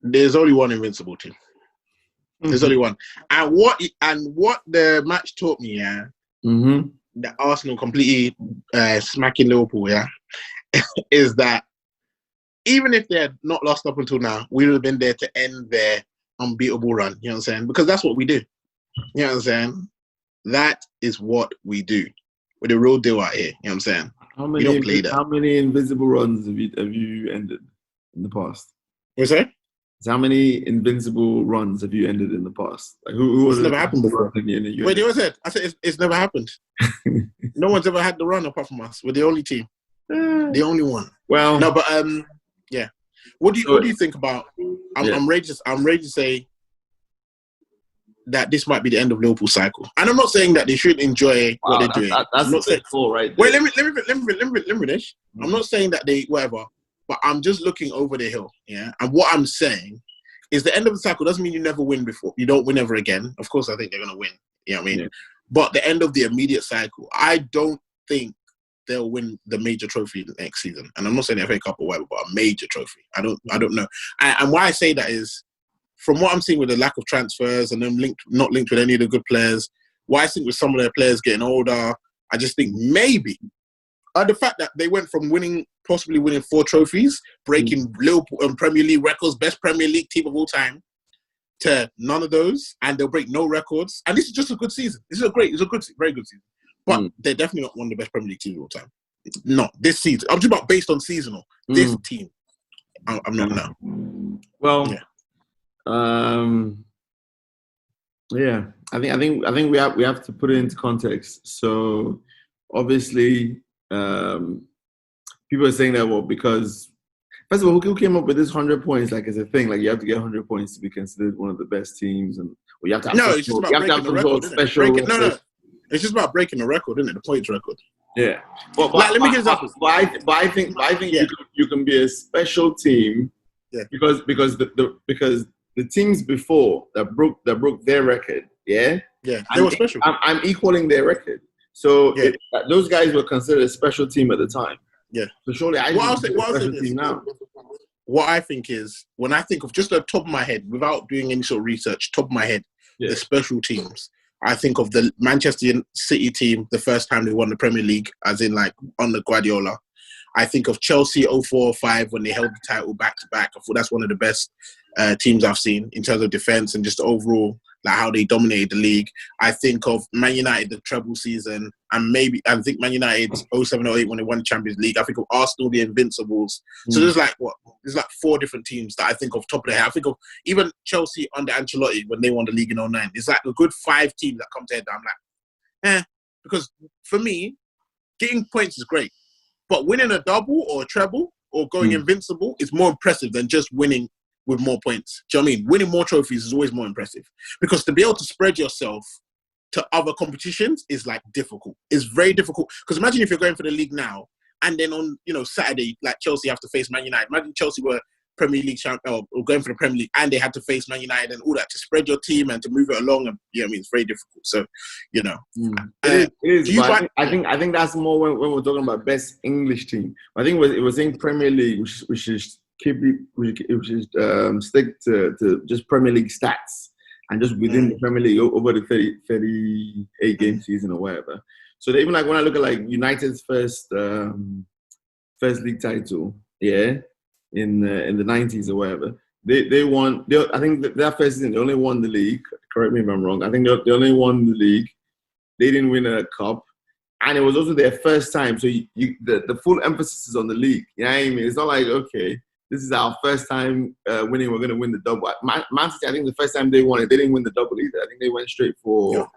There's only one invincible team. There's only one. And what the match taught me, that Arsenal completely smacking Liverpool, is that even if they had not lost up until now, we would have been there to end their unbeatable run. You know what I'm saying? Because that's what we do. You know what I'm saying? That is what we do. We're the real deal out here. You know what I'm saying? We don't play that. How many invincible runs have you ended in the past? What's that? So how many invincible runs have you ended in the past? Like who was it's never happened before. Wait, what said? I said it's never happened. No one's ever had the run apart from us. We're the only team. The only one. Well, no, but yeah. What do you think about? I'm ready to say that this might be the end of Liverpool's cycle, and I'm not saying that they should enjoy what they're doing. That's not saying cool, right? Wait, let me finish. I'm not saying that they whatever, but I'm just looking over the hill. Yeah, and what I'm saying is the end of the cycle doesn't mean you never win before. You don't win ever again. Of course, I think they're gonna win. You know what I mean? Yeah. But the end of the immediate cycle, I don't think they'll win the major trophy next season. And I'm not saying the FA Cup or whatever, but a major trophy. I don't know. And why I say that is, from what I'm seeing with the lack of transfers and them not linked with any of the good players, why I think with some of their players getting older, I just think maybe the fact that they went from possibly winning 4 trophies, breaking Liverpool and Premier League records, best Premier League team of all time, to none of those, and they'll break no records. And this is just a good season. It's a very good season. But they're definitely not one of the best Premier League teams of all time. Not this season. I'm talking about based on seasonal. This team, I'm not now. Well, yeah. I think we have to put it into context. So obviously, people are saying that because first of all, who came up with this 100 points? Like, as a thing, like you have to get 100 points to be considered one of the best teams, and you have to have it's just about breaking the record. No. It's just about breaking the record, isn't it? The points record. Yeah. But let me get examples. But I think you can be a special team. Yeah. Because the teams before that broke their record. Yeah. Yeah. They were special. I'm equaling their record. So those guys were considered a special team at the time. Yeah. So surely what I think is, when I think of just the top of my head, without doing any sort of research, top of my head, the special teams. I think of the Manchester City team, the first time they won the Premier League, as in like under Guardiola. I think of Chelsea 04-05 when they held the title back to back. I thought that's one of the best teams I've seen in terms of defense and just overall like how they dominated the league. I think of Man United, the treble season, and I think Man United 07-08 when they won the Champions League. I think of Arsenal, the Invincibles. So there's like 4 different teams that I think of top of the head. I think of even Chelsea under Ancelotti when they won the league in 09. It's like a good 5 teams that come to head that I'm like, because for me, getting points is great, but winning a double or a treble or going invincible is more impressive than just winning with more points. Do you know what I mean? Winning more trophies is always more impressive, because to be able to spread yourself to other competitions is like difficult. It's very difficult, because imagine if you're going for the league now and then on Saturday, like Chelsea have to face Man United. Imagine Chelsea were Premier League champion or going for the Premier League and they had to face Man United and all that to spread your team and to move it along. And you know what I mean? It's very difficult. So it is. I think that's more when we're talking about best English team. I think it was in Premier League, which is stick to just Premier League stats and just within the Premier League over the 38 game season or whatever. So even like when I look at like United's first league title, in the 90s or whatever, they won. I think that first season they only won the league. Correct me if I'm wrong. I think they only won the league. They didn't win a cup. And it was also their first time. So the full emphasis is on the league. You know what I mean? It's not like, okay, this is our first time winning. We're going to win the double. Man City, I think the first time they won it, they didn't win the double either. I think they went straight for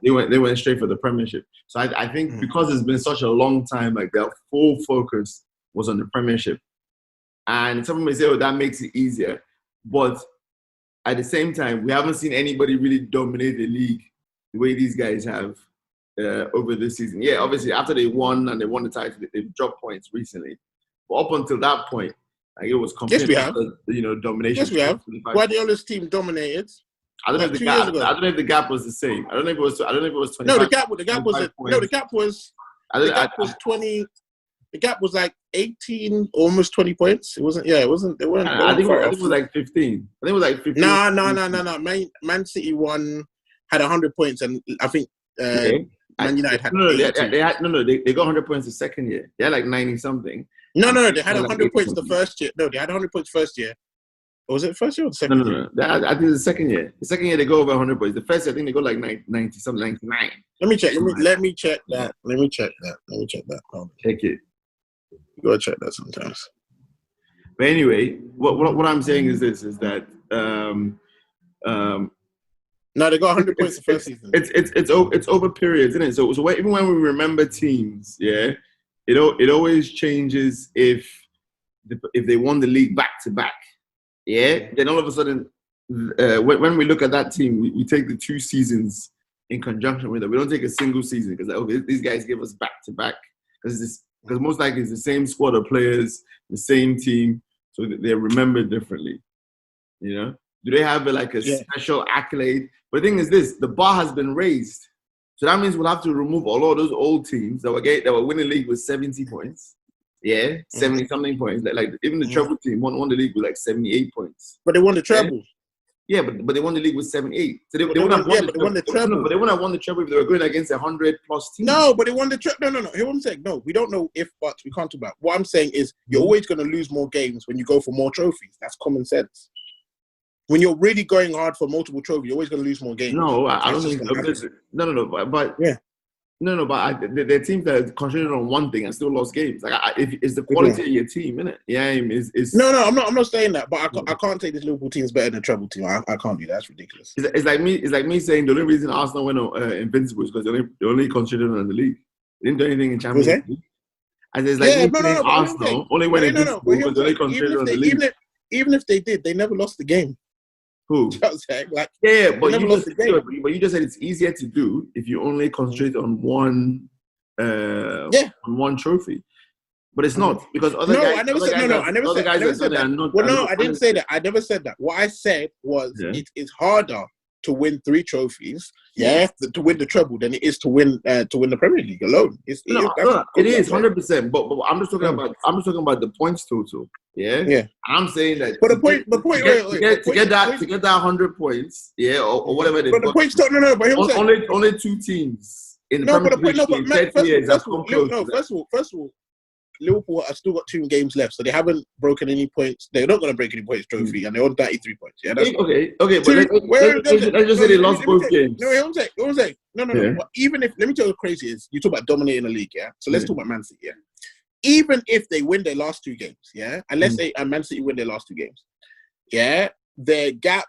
they went straight for the Premiership. So I think because it's been such a long time, like their full focus was on the Premiership. And some may say, that makes it easier. But at the same time, we haven't seen anybody really dominate the league the way these guys have over this season. Yeah, obviously after they won the title, they've dropped points recently. But up until that point, like it was complete, domination. Yes, we have. Guardiola's team dominated. I don't know if the gap was the same. I don't know if it was 25. No, the gap was 20. The gap was like 18, almost 20 points. It wasn't. Yeah, it wasn't. They weren't. I think it was like 15. I think it was like 15. No. Man City had 100 points, and I think Man United had. They got 100 points the second year. They had like 90 something. No, they had 100 points the first year. No, they had 100 points first year. Or was it the first year or the second year? No. I think it's the second year. The second year they go over 100 points. The first year I think they go like 90 something, 99. Let me check. Let me check that. Check it. You gotta check that sometimes. But anyway, what I'm saying is this: is that no, they got 100 points the first season. It's over periods, isn't it? So even when we remember teams, yeah, it always changes if they won the league back to back. Yeah, then all of a sudden, when we look at that team, we take the 2 seasons in conjunction with it. We don't take a single season because these guys give us back to back because most likely it's the same squad of players, the same team, so they're remembered differently. You know, do they have a special accolade? But the thing is this: the bar has been raised, so that means we'll have to remove all of those old teams that were winning the league with 70 points. Yeah, 70 something points. Like even the treble team won the league with like 78 points. But they won the treble. Yeah, but they won the league with 78. So they wouldn't have won the treble. But they wouldn't have won the treble if they were going against 100+ teams. No, but they won the treble. No. Hear what I'm saying? No, we don't know if buts. We can't talk about. What I'm saying is you're always going to lose more games when you go for more trophies. That's common sense. When you're really going hard for multiple trophies, you're always going to lose more games. No, I don't think so. No. But yeah. No, but there are teams that are concentrated on one thing and still lost games. Like, it's the quality of your team, isn't it? Yeah, No, I'm not saying that. But I can't say this Liverpool team is better than the treble team. I can't do that. That's ridiculous. It's like me saying the only reason Arsenal went invincible is because they only concentrated on the league. They didn't do anything in Champions League. And it's like Arsenal only went invincible because they only concentrated on the league. Even if they did, they never lost the game. Who? But you just said it's easier to do if you only concentrate on one trophy. But it's not because other guys. I didn't say that. I never said that. What I said was it is harder to win 3 trophies, to win the treble than it is to win the Premier League alone. It is 100%. But I'm just talking about the points total. Yeah. I'm saying that. But to get that 100 points, or whatever. But the points don't. No. But only 2 teams in the Premier League in 30 years have come close. No, first of all, Liverpool have still got 2 games left, so they haven't broken any points. They're not going to break any points trophy, and they're on 33 points. Yeah, that's okay. But let's just say they lost both games. No, I'm saying. No. But even if, let me tell you what crazy is. You talk about dominating the league, yeah. So let's talk about Man City, yeah. Even if they win their last 2 games, yeah, and let's say Man City win their last 2 games, yeah, the gap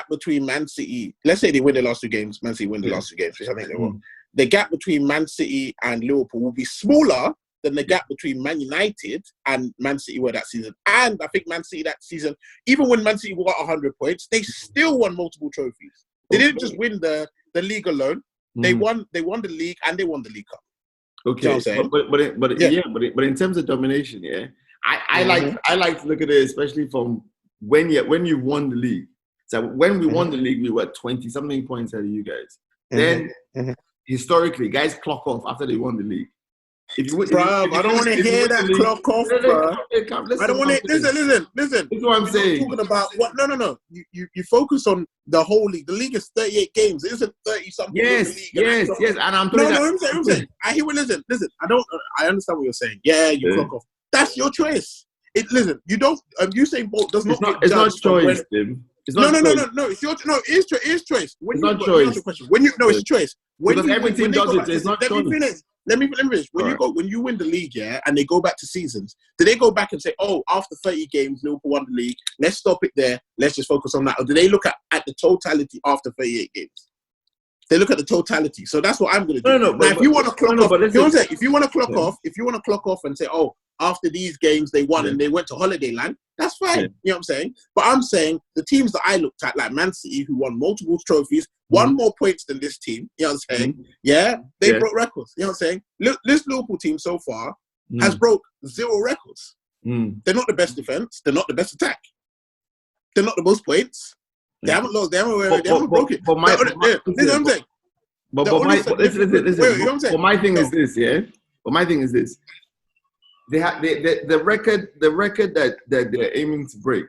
between Man City, let's say they win their last 2 games, Man City win the last 2 games, which I think they will. The gap between Man City and Liverpool will be smaller than the gap between Man United and Man City were that season. And I think Man City that season, even when Man City got 100 points, they still won multiple trophies. They didn't just win the league alone. They won the league and they won the League Cup. Okay, but in terms of domination, I like to look at it, especially from when you won the league. So when we won the league, we were 20-something points ahead of you guys. Then historically, guys clock off after they won the league. I don't want to hear that clock off, bro. I don't want to. Listen. This is what I'm saying. Talking about what? No. You focus on the whole league. The league is 38 games. It isn't 30-something. Yes. And I'm telling you. I'm saying. I hear what. Listen. I understand what you're saying. Yeah, you clock off. That's your choice. Listen. You don't. Usain Bolt does not. It's not choice, Tim. No. It's your it is choice. It's not choice. It's choice. Because everything does it. It's not choice. Let me finish. When you win the league, and they go back to seasons, do they go back and say, "Oh, after 30 games, Liverpool won the league. Let's stop it there. Let's just focus on that"? Or do they look at the totality after 38 games? They look at the totality. So that's what I'm going to do. No. Now, if you want to clock off, if you want to clock off and say, "Oh, after these games they won and they went to holiday land," that's fine. You know what I'm saying? But I'm saying the teams that I looked at, like Man City, who won multiple trophies, won more points than this team. You know what I'm saying? They broke records. You know what I'm saying? This Liverpool team so far has broke 0 records. They're not the best defense. They're not the best attack. They're not the most points. They haven't lost. They haven't broken. This is what I'm saying. But my thing is this. But my thing is this. they had the record that they're aiming to break,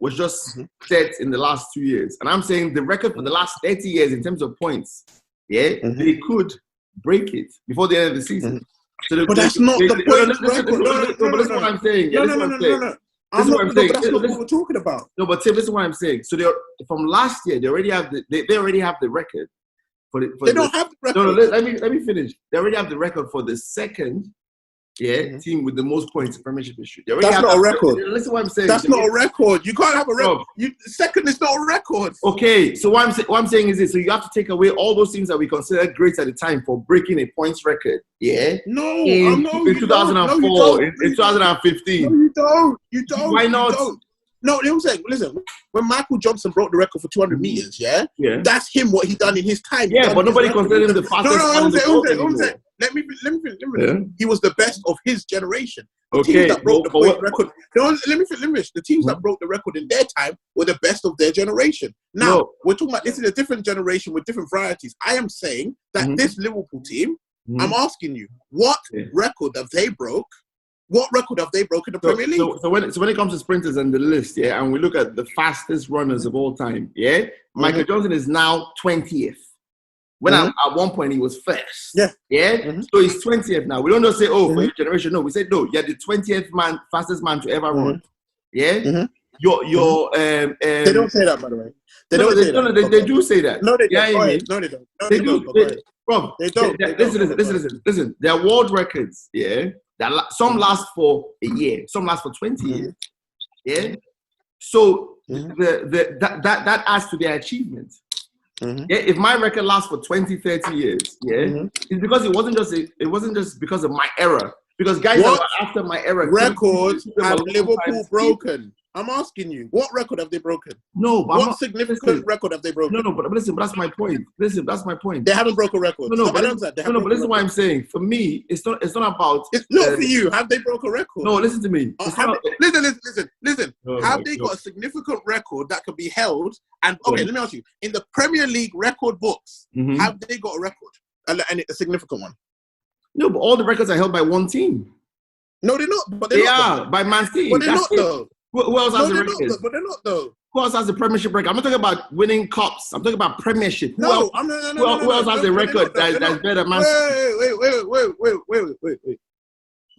was just set in the last 2 years. And I'm saying the record for the last 30 years in terms of points, they could break it before the end of the season. So but that's not the point. But this is what I'm saying. No. That's not what we're talking about. No, but Tim, this is what I'm saying. So from last year, they already have the record. They don't have the record. No, let me finish. They already have the record for the second team with the most points in Premiership history. That's not a record. Listen to what I'm saying. That's not a record. You can't have a record. Second is not a record. Okay, so what I'm saying is this. So you have to take away all those teams that we consider great at the time for breaking a points record. Yeah? No, in 2004, in 2015. No, you don't. Why not? No, listen. When Michael Johnson broke the record for 200 meters, that's him. What he done in his time. Yeah, but nobody considered him the fastest. Let me finish. He was the best of his generation. The Okay, teams that broke the point record. No, let me finish. The teams that broke the record in their time were the best of their generation. Now we're talking about this is a different generation with different varieties. I am saying that this Liverpool team. I'm asking you, what record have they broke? What record have they broken in the Premier League? So when it comes to sprinters and the list, and we look at the fastest runners of all time, Michael Johnson is now 20th. When at one point he was first. Yeah. So he's 20th now. We don't just say, for your generation. No, we say, no, you're the 20th man, fastest man to ever run. Yeah? Your they don't say that, by the way. They do say that. No, they don't. No, they don't. They do. Bro, they don't. Listen. They're world records, some last for a year, some last for 20 years. Yeah. So that adds to their achievement. If my record lasts for 20, 30 years, it's because it wasn't just because of my error. Because guys that were after my error records have Liverpool broken. I'm asking you, what record have they broken? No, but what significant record have they broken? No, but listen, but that's my point. That's my point. They haven't broken records. But listen what I'm saying. For me, it's not about. It's not for you. Have they broken a record? No, listen to me. Listen. Have they got a significant record that could be held? And let me ask you: in the Premier League record books, have they got a record and a significant one? No, but all the records are held by one team. No, they're not. But they are by Man City. But they're not though. Who else has the record? But they're not though. Who else has the Premiership record? I'm not talking about winning cups. I'm talking about Premiership. Who else has a record that's better than Man City? Wait.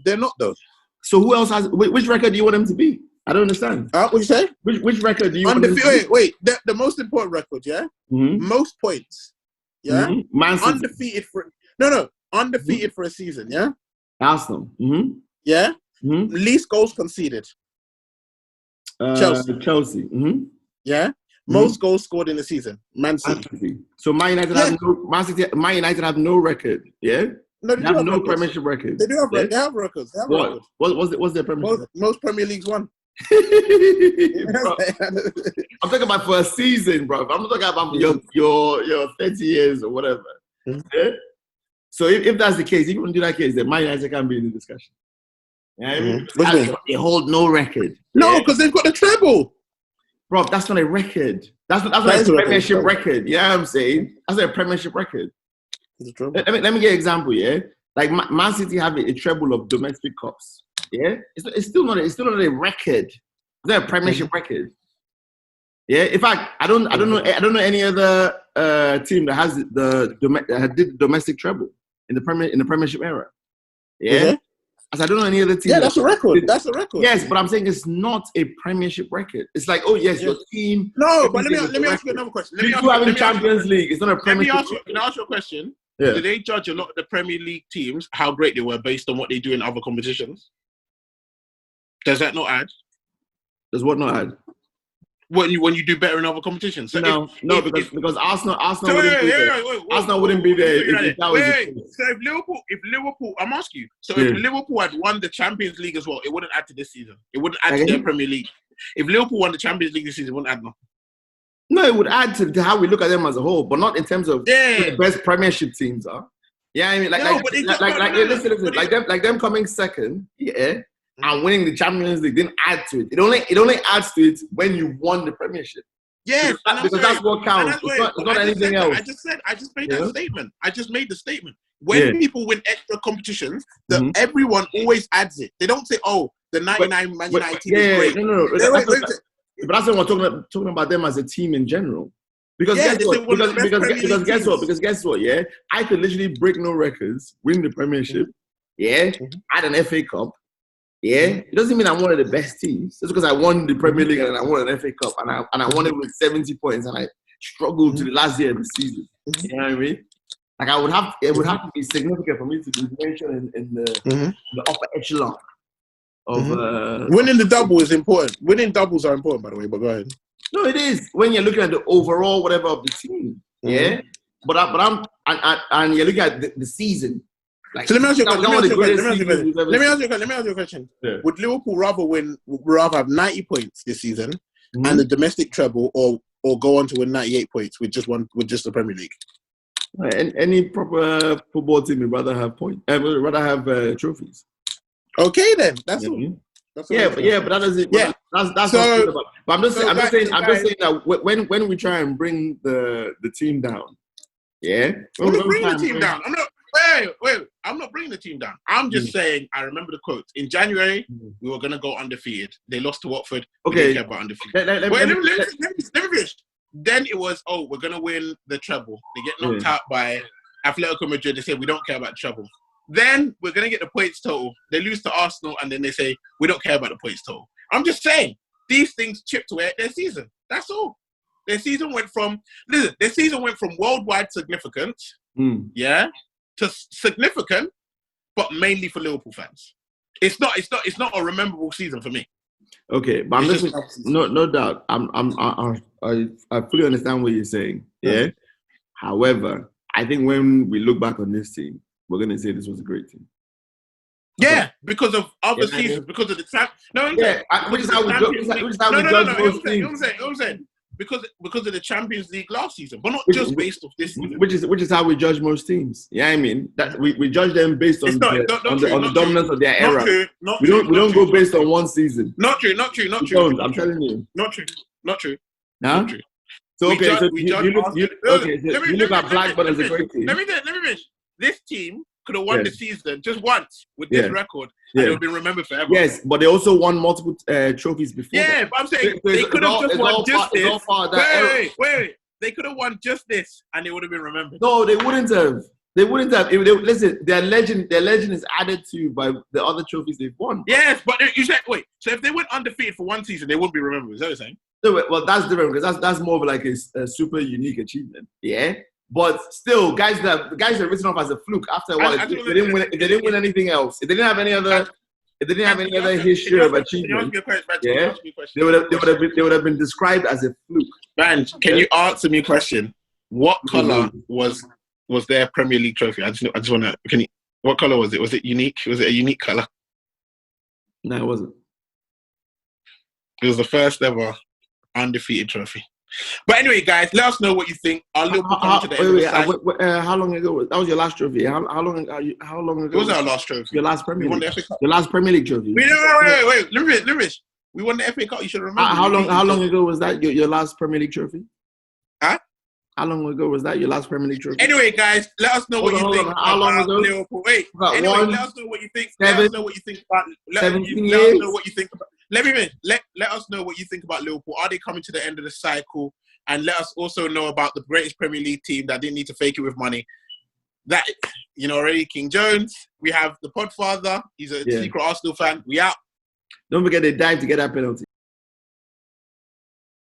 They're not though. So who else has? Which record do you want them to be? I don't understand. What you say? Which record do you want them to be? Wait. The most important record, most points, Man City. Undefeated for undefeated for a season, Arsenal. Least goals conceded. Chelsea. Most goals scored in the season. Man City. So Man United have no record. Yeah. No, they have no Premiership record. They do have. They have records. What's their Premiership? Most Premier Leagues won. I'm talking about for a season, bro. I'm not talking about your 30 years or whatever. Yeah? So if that's the case, if you want to do that case, then Man United can be in the discussion. They hold no record. No, because they've got the treble. Bro, that's not a record. That's not a Premiership record. You know what I'm saying? That's not a Premiership record. Let me get an example, Like Man City have a treble of domestic cups. Yeah? It's still not a record. It's not a Premiership record. Yeah. In fact, I don't know any other team that has that did the domestic treble in the Premiership era. Yeah. As I don't know any other team. Yeah, that's a record. That's a record. Yes, but I'm saying it's not a Premiership record. It's like, your team. No, but let me ask you another question. You have in Champions League. It's not a Premiership. Can I ask you a question? Yeah. Do they judge a lot of the Premier League teams how great they were based on what they do in other competitions? Does that not add? Does what not add? When you do better in other competitions? So because Arsenal wouldn't be there if that was the case. So if Liverpool, I'm asking you. So if Liverpool had won the Champions League as well, it wouldn't add to this season. It wouldn't add to their Premier League. If Liverpool won the Champions League this season, it wouldn't add nothing. No, it would add to how we look at them as a whole, but not in terms of who the best Premiership teams are. Yeah, I mean, listen, like them coming second, and winning the Champions League didn't add to it. It only adds to it when you won the Premiership. Yes, because that's what counts. It's not anything else. I just made that statement. I just made the statement. When people win extra competitions, everyone always adds it. They don't say, "Oh, the 99 Man United team is great." No. But that's what we're talking about them as a team in general. Because guess what? Because guess what? Yeah, I could literally break no records, win the Premiership, add an FA Cup. Yeah, it doesn't mean I'm one of the best teams. Just because I won the Premier League and I won an FA Cup and I won it with 70 points and I struggled to the last year of the season. You know what I mean? Like it would have to be significant for me to be mentioned in the upper echelon of winning the double is important. Winning doubles are important, by the way. But go ahead. No, it is when you're looking at the overall whatever of the team. Yeah, but I'm you're looking at the season. Like, so let me ask you a question. Yeah. Would Liverpool rather have 90 points this season and the domestic treble, or go on to win 98 points with just the Premier League? And any proper football team would rather have points. Would rather have trophies. Okay, then that's all. But that doesn't. Yeah, that's so, what about. But I'm just saying that when we try and bring the team down, I'm not bringing the team down. I'm not bringing the team down. I'm just saying. I remember the quote in January. We were gonna go undefeated. They lost to Watford. Okay, we didn't care about undefeated. Let me finish. Then it was, we're gonna win the treble. They get knocked out by Atletico Madrid. They say we don't care about the treble. Then we're going to get the points total. They lose to Arsenal, and then they say, we don't care about the points total. I'm just saying, these things chipped away at their season. That's all. Their season went from worldwide significance, to significant, but mainly for Liverpool fans. It's not a rememberable season for me. Okay, but I'm just no doubt. I fully understand what you're saying. Yeah. However, I think when we look back on this team, we're going to say this was a great team. Yeah, because of other seasons, because of the champ. Which is how we judge most teams. I'm saying because of the Champions League last season, but not just based off this season. Which is how we judge most teams. Yeah, I mean that we judge them based on the dominance of their era. We don't go based on one season. Not true. I'm telling you. Not true. Huh? Not true. So you look at Blackburn as a great team. Let me finish. This team could have won the season just once with this record, and it would be remembered forever. Yes, but they also won multiple trophies before. Yeah, but I'm saying they could have just won just this. Wait. They could have won just this, and it would have been remembered. No, they wouldn't have. Listen, their legend is added to by the other trophies they've won. Yes, but you said so if they went undefeated for one season, they wouldn't be remembered. Is that what you're saying? No, well, that's different because that's more of like a super unique achievement. Yeah. But still, guys are written off as a fluke after a while. If they didn't win anything else, if they didn't have any other history of achievement, they would have been described as a fluke. Man, can you answer me a question? What color was their Premier League trophy? I just want to. What color was it? Was it unique? Was it a unique color? No, it wasn't. It was the first ever undefeated trophy. But anyway, guys, let us know what you think. Our Liverpool coming to the end of the side. How long ago that was your last trophy? How long ago? It was our last trophy. Your last Premier League. Your last Premier League trophy. Wait. Lewis. We won the FA Cup. You should remember. How long ago was that your last Premier League trophy? Huh? How long ago was that your last Premier League trophy? Anyway, guys, let us know what you think about Liverpool. Wait. Anyway, let us know what you think. Let us know what you think about. Let us know what you think about. Let us know what you think about Liverpool. Are they coming to the end of the cycle? And let us also know about the greatest Premier League team that didn't need to fake it with money. That, already, King Jones. We have the Podfather. He's a secret Arsenal fan. We out. Don't forget they died to get that penalty.